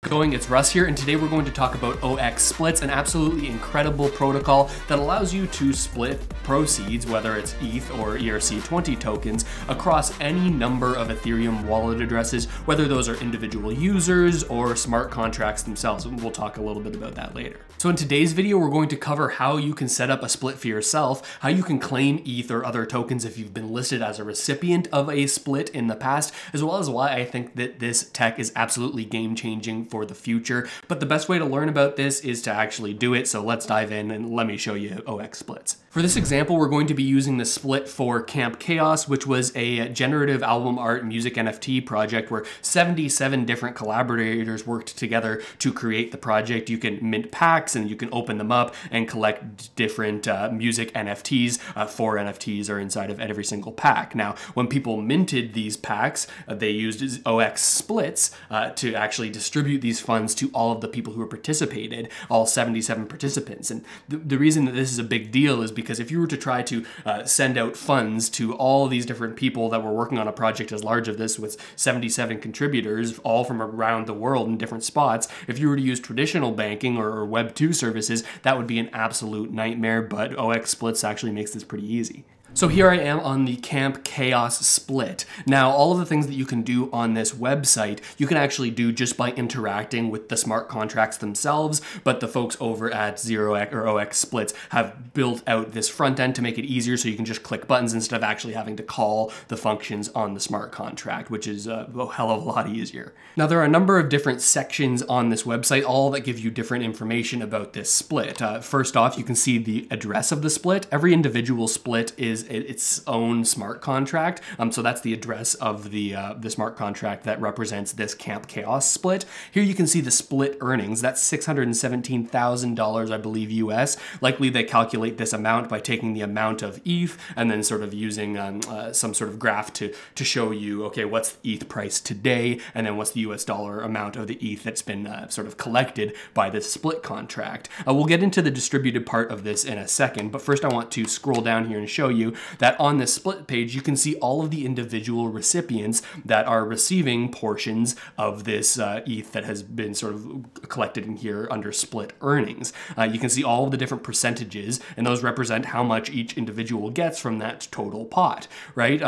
Going, it's Russ here, and today we're going to talk about 0xSplits, an absolutely incredible protocol that allows you to split proceeds, whether it's ETH or ERC20 tokens, across any number of Ethereum wallet addresses, whether those are individual users or smart contracts themselves, and we'll talk a little bit about that later. So in today's video, we're going to cover how you can set up a split for yourself, how you can claim ETH or other tokens if you've been listed as a recipient of a split in the past, as well as why I think that this tech is absolutely game-changing for the future. But the best way to learn about this is to actually do it, so let's dive in and let me show you 0xSplits. For this example, we're going to be using the split for Camp Chaos, which was a generative album art music NFT project where 77 different collaborators worked together to create the project. You can mint packs and you can open them up and collect different music NFTs. 4 NFTs are inside of every single pack. Now, when people minted these packs, they used 0xSplits to actually distribute these funds to all of the people who participated, all 77 participants. And the reason that this is a big deal is because if you were to try to send out funds to all these different people that were working on a project as large as this with 77 contributors, all from around the world in different spots, if you were to use traditional banking or Web 2 services, that would be an absolute nightmare, but 0xSplits actually makes this pretty easy. So here I am on the Camp Chaos split. Now, all of the things that you can do on this website, you can actually do just by interacting with the smart contracts themselves, but the folks over at 0xSplits have built out this front end to make it easier so you can just click buttons instead of actually having to call the functions on the smart contract, which is a hell of a lot easier. Now, there are a number of different sections on this website, all that give you different information about this split. First off, you can see the address of the split. Every individual split is its own smart contract. So that's the address of the smart contract that represents this Camp Chaos split. Here you can see the split earnings. That's $617,000, I believe, US. Likely they calculate this amount by taking the amount of ETH and then sort of using some sort of graph to show you, okay, what's the ETH price today, and then what's the US dollar amount of the ETH that's been sort of collected by this split contract. We'll get into the distributed part of this in a second, but first I want to scroll down here and show you that on this split page, you can see all of the individual recipients that are receiving portions of this ETH that has been sort of collected in here under split earnings. You can see all of the different percentages, and those represent how much each individual gets from that total pot, right?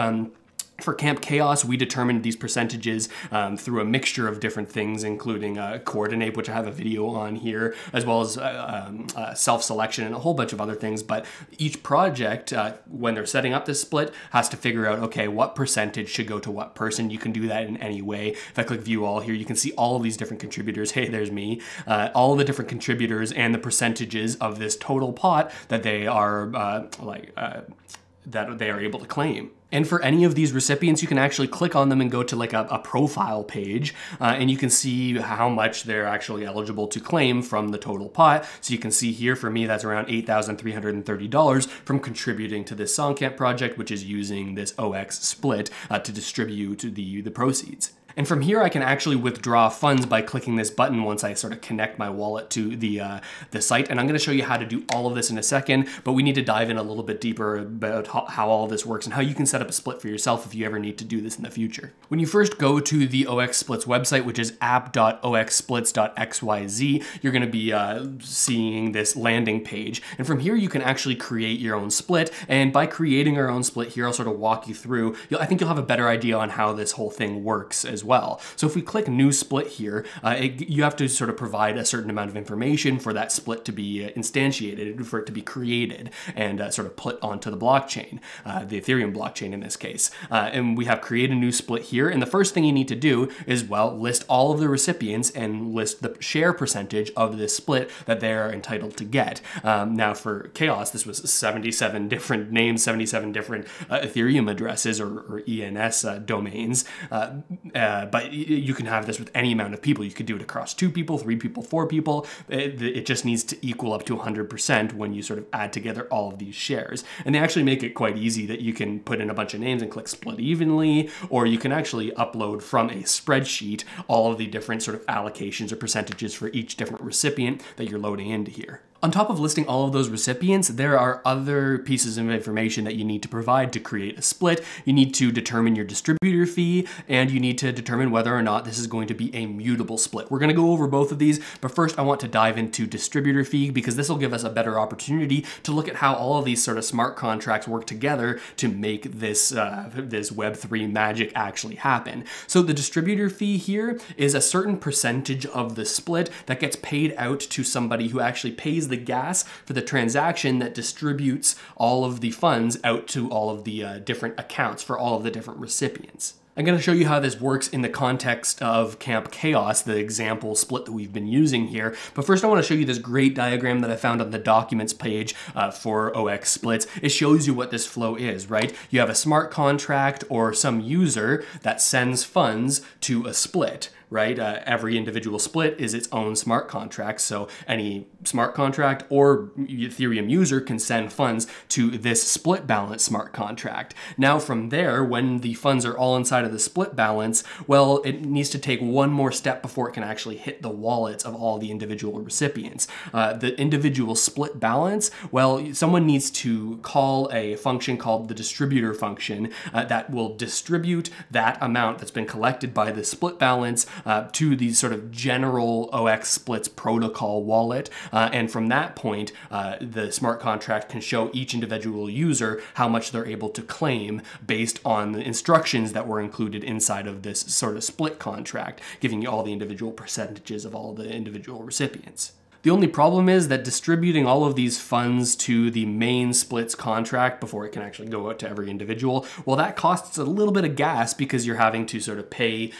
For Camp Chaos, we determined these percentages through a mixture of different things, including coordinate, which I have a video on here, as well as self-selection and a whole bunch of other things. But each project, when they're setting up this split, has to figure out, okay, what percentage should go to what person. You can do that in any way. If I click View All here, you can see all of these different contributors. Hey, there's me. All of the different contributors and the percentages of this total pot that they are that they are able to claim. And for any of these recipients, you can actually click on them and go to like a profile page, and you can see how much they're actually eligible to claim from the total pot. So you can see here, for me, that's around $8,330 from contributing to this Songcamp project, which is using this 0xSplit to distribute the proceeds. And from here, I can actually withdraw funds by clicking this button once I sort of connect my wallet to the site. And I'm going to show you how to do all of this in a second, but we need to dive in a little bit deeper about how all of this works and how you can set up a split for yourself if you ever need to do this in the future. When you first go to the 0xSplits website, which is app.0xsplits.xyz, you're going to be seeing this landing page. And from here, you can actually create your own split. And by creating our own split here, I'll sort of walk you through. I think you'll have a better idea on how this whole thing works as well. So if we click New Split here, you have to sort of provide a certain amount of information for that split to be instantiated, for it to be created and sort of put onto the blockchain, the Ethereum blockchain in this case. And we have create a new split here. And the first thing you need to do is, well, list all of the recipients and list the share percentage of this split that they're entitled to get. Now for Chaos, this was 77 different names, 77 different Ethereum addresses or ENS domains. But you can have this with any amount of people. You could do it across 2 people, 3 people, 4 people. It just needs to equal up to 100% when you sort of add together all of these shares. And they actually make it quite easy that you can put in a bunch of names and click split evenly, or you can actually upload from a spreadsheet all of the different sort of allocations or percentages for each different recipient that you're loading into here. On top of listing all of those recipients, there are other pieces of information that you need to provide to create a split. You need to determine your distributor fee, and you need to determine whether or not this is going to be a mutable split. We're going to go over both of these, but first I want to dive into distributor fee because this will give us a better opportunity to look at how all of these sort of smart contracts work together to make this, this Web3 magic actually happen. So the distributor fee here is a certain percentage of the split that gets paid out to somebody who actually pays the gas for the transaction that distributes all of the funds out to all of the different accounts for all of the different recipients. I'm going to show you how this works in the context of Camp Chaos, the example split that we've been using here. But first I want to show you this great diagram that I found on the documents page for 0xSplits. It shows you what this flow is, right? You have a smart contract or some user that sends funds to a split, right? Every individual split is its own smart contract. So any smart contract or Ethereum user can send funds to this split balance smart contract. Now from there, when the funds are all inside of the split balance, well, it needs to take one more step before it can actually hit the wallets of all the individual recipients. The individual split balance, well, someone needs to call a function called the distributor function that will distribute that amount that's been collected by the split balance to the sort of general 0xSplits protocol wallet. And from that point, the smart contract can show each individual user how much they're able to claim based on the instructions that were included inside of this sort of split contract, giving you all the individual percentages of all the individual recipients. The only problem is that distributing all of these funds to the main splits contract before it can actually go out to every individual, well, that costs a little bit of gas because you're having to sort of pay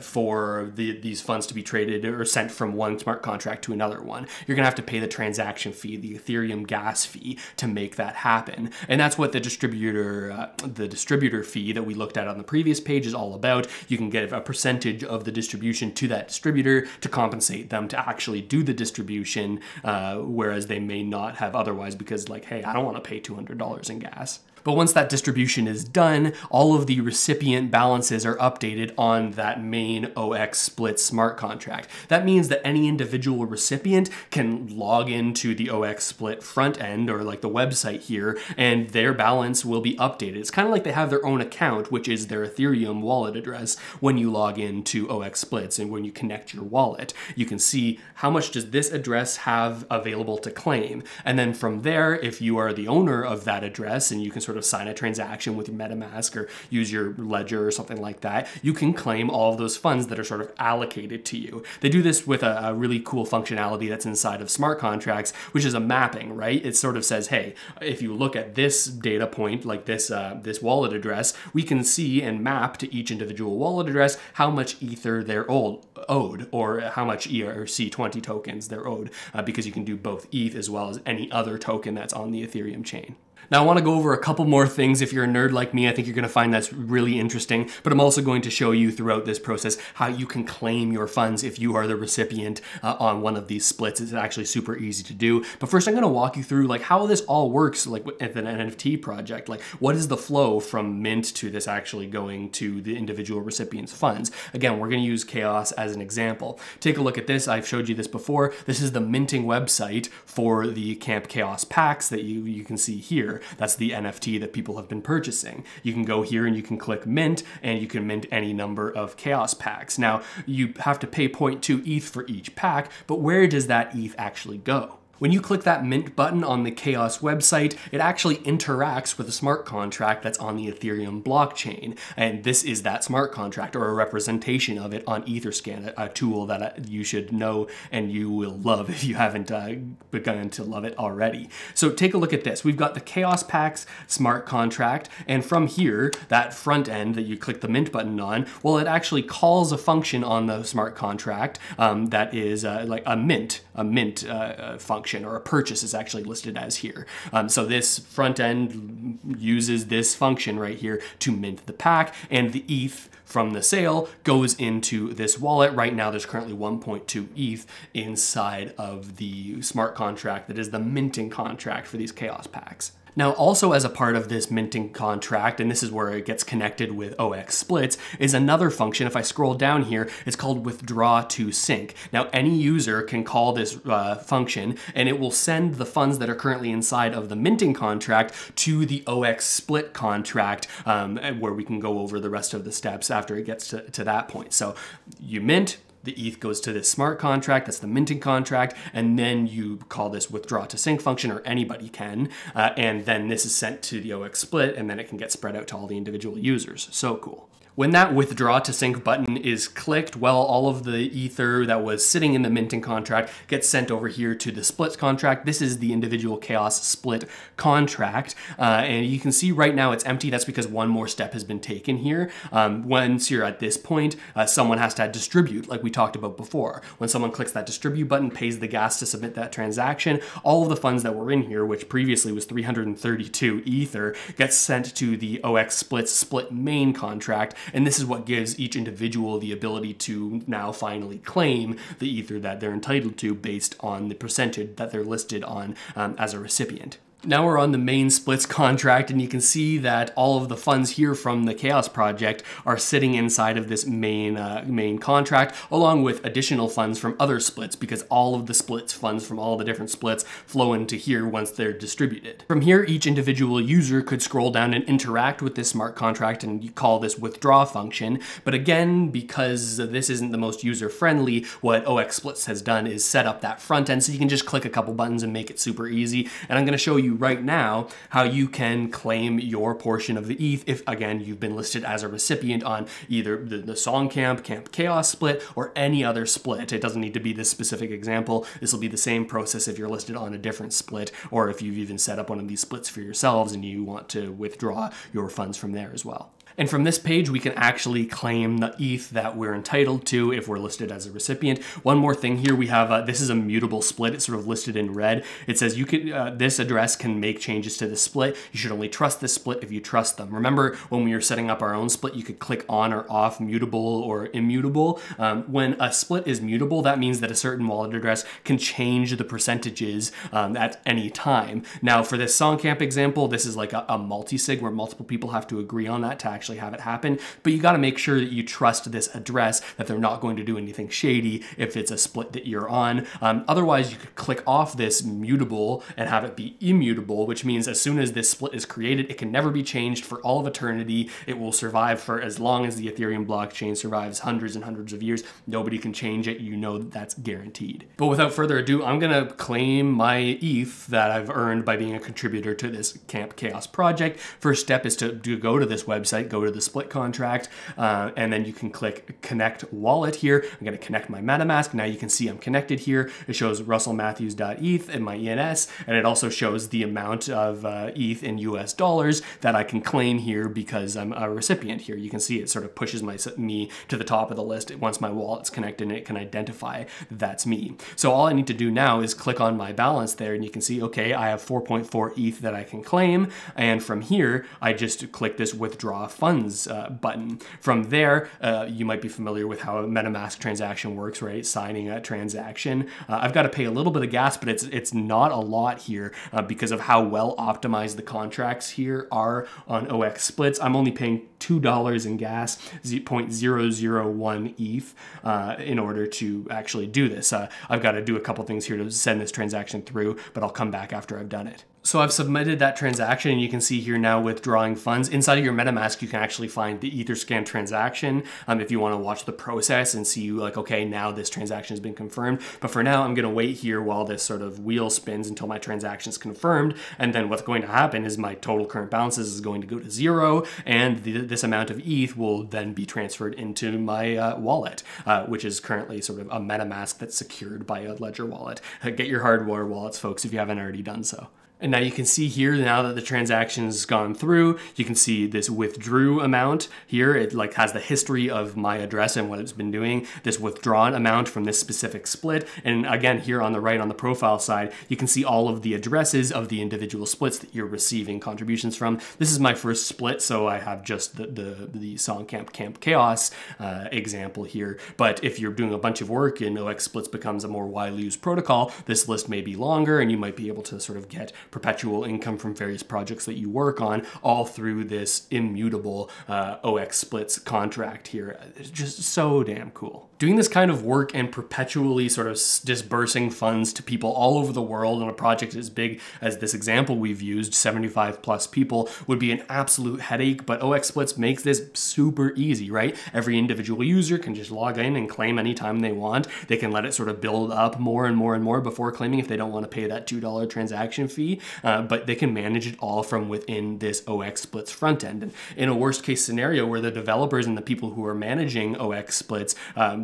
for these funds to be traded or sent from one smart contract to another one. You're gonna have to pay the transaction fee, the Ethereum gas fee, to make that happen. And that's what the distributor fee that we looked at on the previous page is all about. You can get a percentage of the distribution to that distributor to compensate them to actually do the distribution, whereas they may not have otherwise because, like, hey, I don't want to pay $200 in gas. But once that distribution is done, all of the recipient balances are updated on that main 0xSplits smart contract. That means that any individual recipient can log into the 0xSplit front end or like the website here, and their balance will be updated. It's kind of like they have their own account, which is their Ethereum wallet address when you log into 0xSplits, and when you connect your wallet, you can see how much does this address have available to claim. And then from there, if you are the owner of that address and you can sort of sign a transaction with your MetaMask or use your ledger or something like that, you can claim all of those funds that are sort of allocated to you. They do this with a really cool functionality that's inside of smart contracts, which is a mapping, right? It sort of says, hey, if you look at this data point, like this, this wallet address, we can see and map to each individual wallet address how much Ether they're owed, or how much ERC20 tokens they're owed, because you can do both ETH as well as any other token that's on the Ethereum chain. Now I want to go over a couple more things. If you're a nerd like me, I think you're going to find that's really interesting, but I'm also going to show you throughout this process how you can claim your funds if you are the recipient on one of these splits. It's actually super easy to do. But first I'm going to walk you through like how this all works, like with an NFT project. Like what is the flow from mint to this actually going to the individual recipient's funds? Again, we're going to use Chaos as an example. Take a look at this. I've showed you this before. This is the minting website for the Camp Chaos packs that you can see here. That's the NFT that people have been purchasing. You can go here and you can click mint, and you can mint any number of Chaos packs. Now, you have to pay 0.2 ETH for each pack, but where does that ETH actually go? When you click that mint button on the Chaos website, it actually interacts with a smart contract that's on the Ethereum blockchain. And this is that smart contract, or a representation of it on Etherscan, a tool that you should know and you will love if you haven't begun to love it already. So take a look at this. We've got the Chaos Packs smart contract, and from here, that front end that you click the mint button on, well, it actually calls a function on the smart contract that is like a mint function, or a purchase is actually listed as here. So this front end uses this function right here to mint the pack, and the ETH from the sale goes into this wallet. Right now there's currently 1.2 ETH inside of the smart contract that is the minting contract for these Chaos packs. Now, also as a part of this minting contract, and this is where it gets connected with 0xSplits, is another function. If I scroll down here, it's called withdraw to sync. Now, any user can call this function, and it will send the funds that are currently inside of the minting contract to the 0xSplit contract, where we can go over the rest of the steps after it gets to that point. So you mint, the ETH goes to this smart contract, that's the minting contract, and then you call this withdraw to sync function, or anybody can, and then this is sent to the 0xSplit, and then it can get spread out to all the individual users. So cool. When that withdraw to sync button is clicked, well, all of the ether that was sitting in the minting contract gets sent over here to the splits contract. This is the individual chaos split contract. And you can see right now it's empty. That's because one more step has been taken here. Once you're at this point, someone has to distribute, like we talked about before. When someone clicks that distribute button, pays the gas to submit that transaction, all of the funds that were in here, which previously was 332 ether, gets sent to the 0xSplits split main contract. And this is what gives each individual the ability to now finally claim the ether that they're entitled to based on the percentage that they're listed on as a recipient. Now we're on the main splits contract, and you can see that all of the funds here from the Chaos project are sitting inside of this main contract, along with additional funds from other splits, because all of the splits funds from all the different splits flow into here once they're distributed. From here, each individual user could scroll down and interact with this smart contract, and you call this withdraw function. But again, because this isn't the most user-friendly, what 0xSplits has done is set up that front end, so you can just click a couple buttons and make it super easy. And I'm going to show you right now how you can claim your portion of the ETH if, again, you've been listed as a recipient on either the Songcamp, Camp Chaos split, or any other split. It doesn't need to be this specific example. This will be the same process if you're listed on a different split, or if you've even set up one of these splits for yourselves and you want to withdraw your funds from there as well. And from this page, we can actually claim the ETH that we're entitled to if we're listed as a recipient. One more thing here, we have, this is a mutable split. It's sort of listed in red. It says you can, this address can make changes to the split. You should only trust this split if you trust them. Remember when we were setting up our own split, you could click on or off mutable or immutable. When a split is mutable, that means that a certain wallet address can change the percentages at any time. Now for this Songcamp example, this is like a multi-sig where multiple people have to agree on that to actually have it happen, but you got to make sure that you trust this address, that they're not going to do anything shady if it's a split that you're on. Otherwise, you could click off this mutable and have it be immutable, which means as soon as this split is created, it can never be changed for all of eternity. It will survive for as long as the Ethereum blockchain survives, hundreds and hundreds of years. Nobody can change it. You know that's guaranteed. But without further ado, I'm going to claim my ETH that I've earned by being a contributor to this Camp Chaos project. First step is to go to this website, go to the split contract, and then you can click connect wallet here. I'm going to connect my MetaMask. Now you can see I'm connected here. It shows russellmatthews.eth and my ENS, and it also shows the amount of ETH in US dollars that I can claim here because I'm a recipient here. You can see it sort of pushes me to the top of the list once my wallet's connected, and it can identify that's me. So all I need to do now is click on my balance there, and you can see, okay, I have 4.4 ETH that I can claim, and from here, I just click this withdraw funds button. From there, you might be familiar with how a MetaMask transaction works, right? Signing a transaction. I've got to pay a little bit of gas, but it's not a lot here because of how well optimized the contracts here are on 0xSplits. I'm only paying $2 in gas, 0.001 ETH in order to actually do this. I've got to do a couple things here to send this transaction through, but I'll come back after I've done it. So I've submitted that transaction, and you can see here now withdrawing funds. Inside of your MetaMask, you can actually find the Etherscan transaction if you want to watch the process and see like, okay, now this transaction has been confirmed. But for now, I'm going to wait here while this sort of wheel spins until my transaction is confirmed. And then what's going to happen is my total current balances is going to go to 0, and this amount of ETH will then be transferred into my wallet, which is currently sort of a MetaMask that's secured by a Ledger wallet. Get your hardware wallets, folks, if you haven't already done so. And now you can see here, now that the transaction's gone through, you can see this withdrew amount here. It like has the history of my address and what it's been doing, this withdrawn amount from this specific split. And again, here on the right on the profile side, you can see all of the addresses of the individual splits that you're receiving contributions from. This is my first split, so I have just the Songcamp Camp Chaos example here. But if you're doing a bunch of work and 0xSplits becomes a more widely used protocol, this list may be longer, and you might be able to sort of get perpetual income from various projects that you work on, all through this immutable 0xSplits contract here. It's just so damn cool. Doing this kind of work and perpetually sort of disbursing funds to people all over the world on a project as big as this example we've used, 75 plus people, would be an absolute headache, but 0xSplits makes this super easy, right? Every individual user can just log in and claim anytime they want. They can let it sort of build up more and more and more before claiming if they don't want to pay that $2 transaction fee, but they can manage it all from within this 0xSplits front end. And in a worst case scenario where the developers and the people who are managing 0xSplits,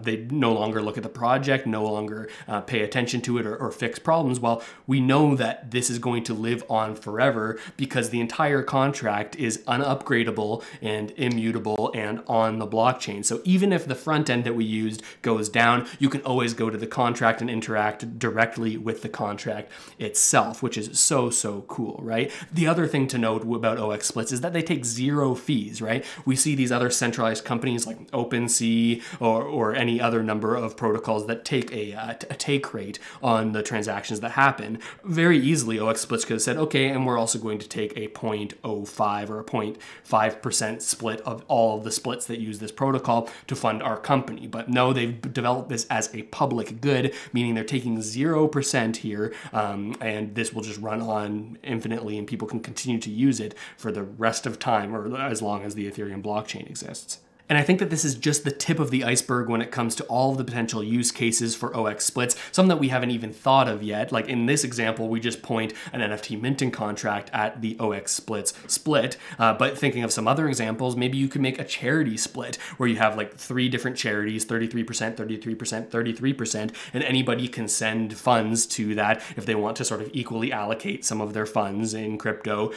they no longer look at the project, no longer pay attention to it or fix problems, well, we know that this is going to live on forever because the entire contract is unupgradable and immutable and on the blockchain. So even if the front end that we used goes down, you can always go to the contract and interact directly with the contract itself, which is so cool, right? The other thing to note about 0xSplits is that they take 0 fees, right? We see these other centralized companies like OpenSea or any other number of protocols that take a take rate on the transactions that happen. Very easily, 0xSplits could have said, okay, and we're also going to take a 0.05 or a 0.5% split of all of the splits that use this protocol to fund our company. But no, they've developed this as a public good, meaning they're taking 0% here, and this will just run on infinitely and people can continue to use it for the rest of time or as long as the Ethereum blockchain exists. And I think that this is just the tip of the iceberg when it comes to all of the potential use cases for 0xSplits, some that we haven't even thought of yet. Like in this example, we just point an NFT minting contract at the 0xSplits split, but thinking of some other examples, maybe you could make a charity split where you have like 3 different charities, 33%, 33%, 33%, and anybody can send funds to that if they want to sort of equally allocate some of their funds in crypto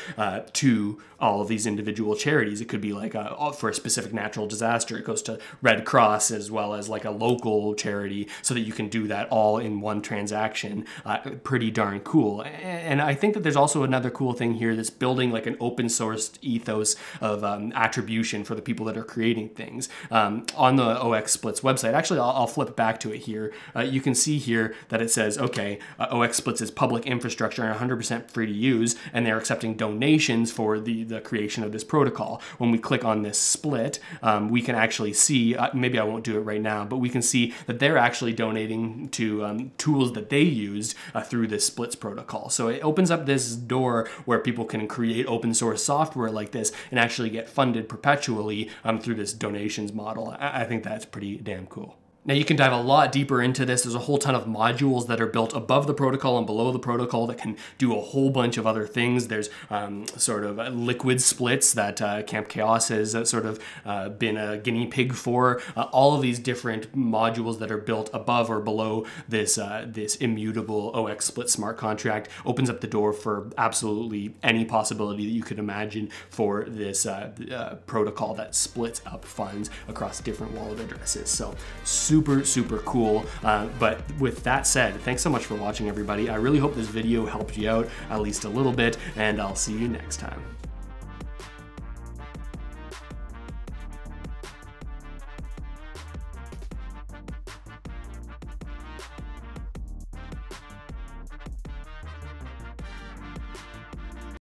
to all of these individual charities. It could be like for a specific natural disaster, it goes to Red Cross as well as like a local charity so that you can do that all in one transaction. Pretty darn cool. And I think that there's also another cool thing here that's building like an open sourced ethos of attribution for the people that are creating things. On the 0xSplits website, actually I'll flip back to it here. You can see here that it says, okay, 0xSplits is public infrastructure and 100% free to use, and they're accepting donations for the creation of this protocol. When we click on this split, we can actually see, maybe I won't do it right now, but we can see that they're actually donating to tools that they used through this splits protocol. So it opens up this door where people can create open source software like this and actually get funded perpetually through this donations model. I think that's pretty damn cool. Now you can dive a lot deeper into this. There's a whole ton of modules that are built above the protocol and below the protocol that can do a whole bunch of other things. There's sort of liquid splits that Camp Chaos has sort of been a guinea pig for. All of these different modules that are built above or below this this immutable 0xSplits smart contract opens up the door for absolutely any possibility that you could imagine for this protocol that splits up funds across different wallet addresses. So super cool. But with that said, thanks so much for watching, everybody. I really hope this video helped you out at least a little bit, and I'll see you next time.